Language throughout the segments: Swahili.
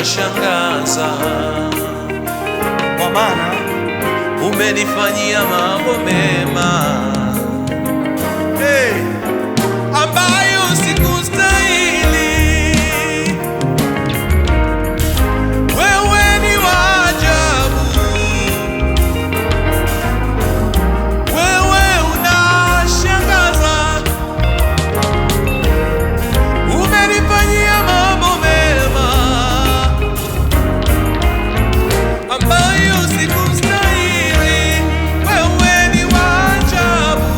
unashangaza, kwa maana umenifanyia mambo mema, hey, ambayo sikustahili. Wewe ni wa ajabu, wewe unashangaza, umenifanyia mambo mema ambayo sikustahili. Wewe ni wa ajabu,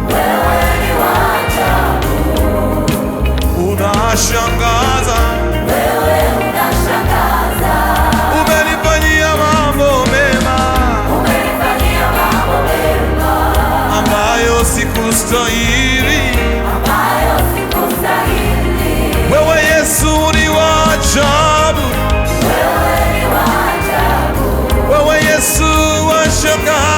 wewe ni wa ajabu, unashangaza, wewe unashangaza, umenifanyia mambo mema umenifanyia mambo mema ambayo sikustahili. ambayo sikustahili. Wewe Yesu ni wa ajabu, Wewe ni wa ajabu, wewe Yesu washangaza.